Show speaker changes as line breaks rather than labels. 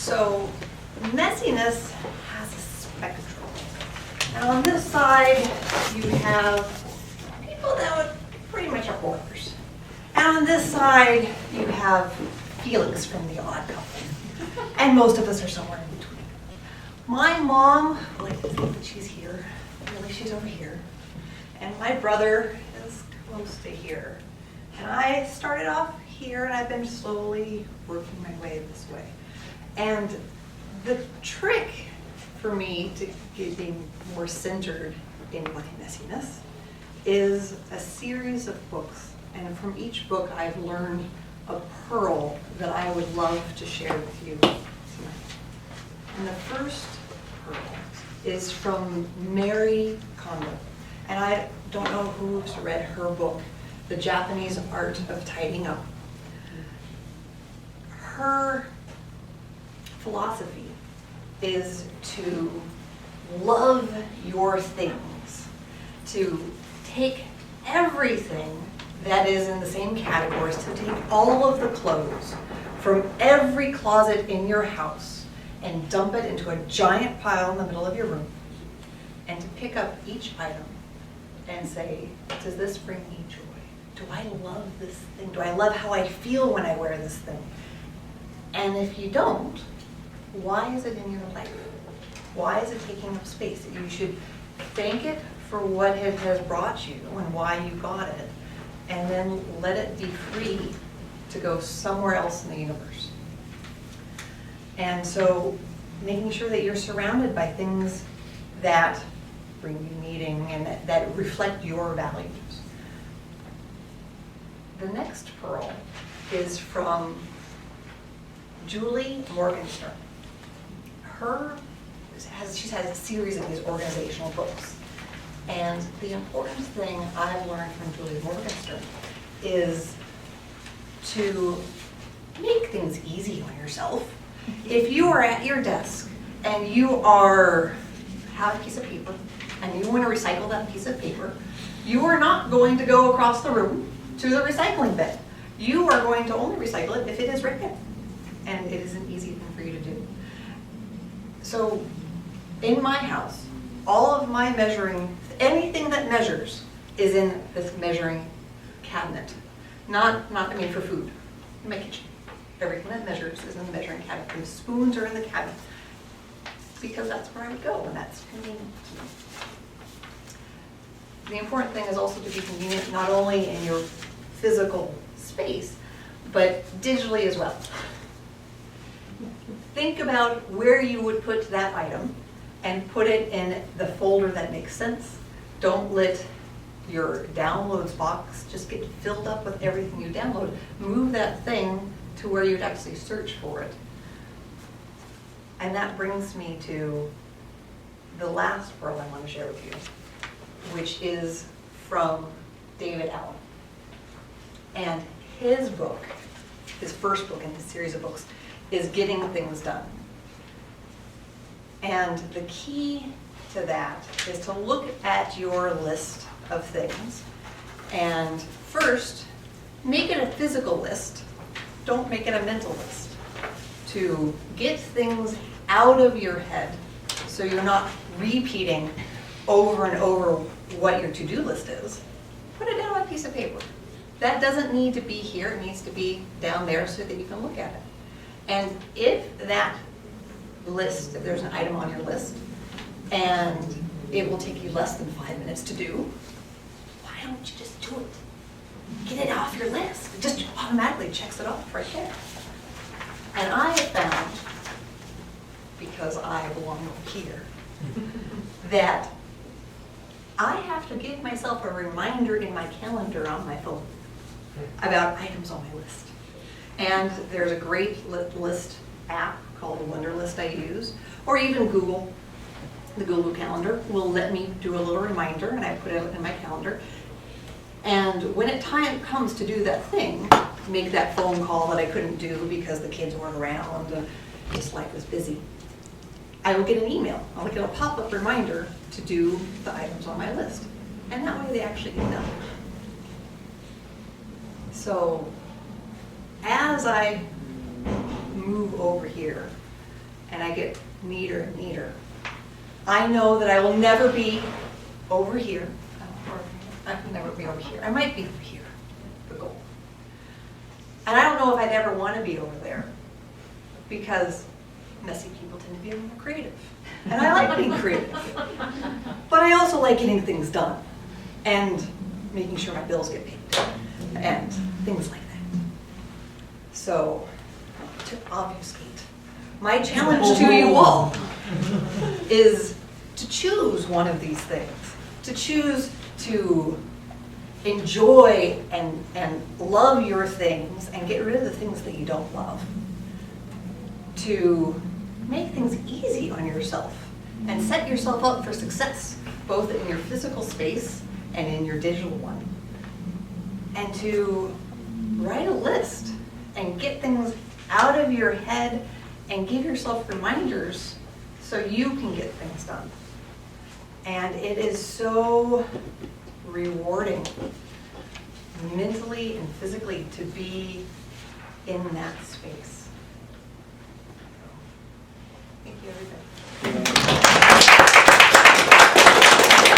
So messiness has a spectrum. Now on this side, you have people that would pretty much are hoarders. And on this side, you have Felix from the Odd Couple. And most of us are somewhere in between. My mom, I like to think that she's here. Really, she's over here. And my brother is close to here. And I started off here, and I've been slowly working my way this way. And the trick for me to getting more centered in my messiness is a series of books. And from each book, I've learned a pearl that I would love to share with you tonight. And the first pearl is from Mary Kondo. And I don't know who's read her book, The Japanese Art of Tidying Up. Her philosophy is to love your things, to take everything that is in the same categories, to take all of the clothes from every closet in your house and dump it into a giant pile in the middle of your room, and to pick up each item and say, does this bring me joy? Do I love this thing? Do I love how I feel when I wear this thing? And if you don't, why is it in your life? Why is it taking up space? You should thank it for what it has brought you and why you got it, and then let it be free to go somewhere else in the universe. And so making sure that you're surrounded by things that bring you meaning and that reflect your values. The next pearl is from Julie Morgenstern. She's had a series of these organizational books. And the important thing I've learned from Julie Morgenstern is to make things easy on yourself. If you are at your desk and you have a piece of paper and you want to recycle that piece of paper, you are not going to go across the room to the recycling bin. You are going to only recycle it if it is right there. And it is an easy thing for you to do. So in my house, all of my measuring, anything that measures is in this measuring cabinet. Not for food, in my kitchen. Everything that measures is in the measuring cabinet. And the spoons are in the cabinet. Because that's where I would go, and that's convenient to me. The important thing is also to be convenient not only in your physical space, but digitally as well. Think about where you would put that item and put it in the folder that makes sense. Don't let your downloads box just get filled up with everything you download. Move that thing to where you'd actually search for it. And that brings me to the last pearl I want to share with you, which is from David Allen. And his book, his first book in his series of books, is Getting Things Done. And the key to that is to look at your list of things and first make it a physical list. Don't make it a mental list. To get things out of your head so you're not repeating over and over what your to-do list is. Put it down on a piece of paper. That doesn't need to be here. It needs to be down there so that you can look at it. And if that list, if there's an item on your list, and it will take you less than 5 minutes to do, why don't you just do it? Get it off your list. It just automatically checks it off right there. And I have found, because I belong here, that I have to give myself a reminder in my calendar on my phone about items on my list. And there's a great list app called the Wonderlist I use, or even Google. The Google Calendar will let me do a little reminder, and I put it in my calendar. And when time comes to do that thing, make that phone call that I couldn't do because the kids weren't around, just life was busy, I will get an email. I'll get a pop-up reminder to do the items on my list. And that way they actually get done. So as I move over here, and I get neater and neater, I know that I will never be over here. I can never be over here. I might be over here, the goal. And I don't know if I'd ever want to be over there, because messy people tend to be a little more creative. And I like being creative. But I also like getting things done and making sure my bills get paid and things like that. So, to obfuscate, my challenge to you all is to choose one of these things. To choose to enjoy and love your things and get rid of the things that you don't love. To make things easy on yourself and set yourself up for success, both in your physical space and in your digital one. And to write a list and get things out of your head and give yourself reminders so you can get things done. And it is so rewarding, mentally and physically, to be in that space. Thank you, everybody.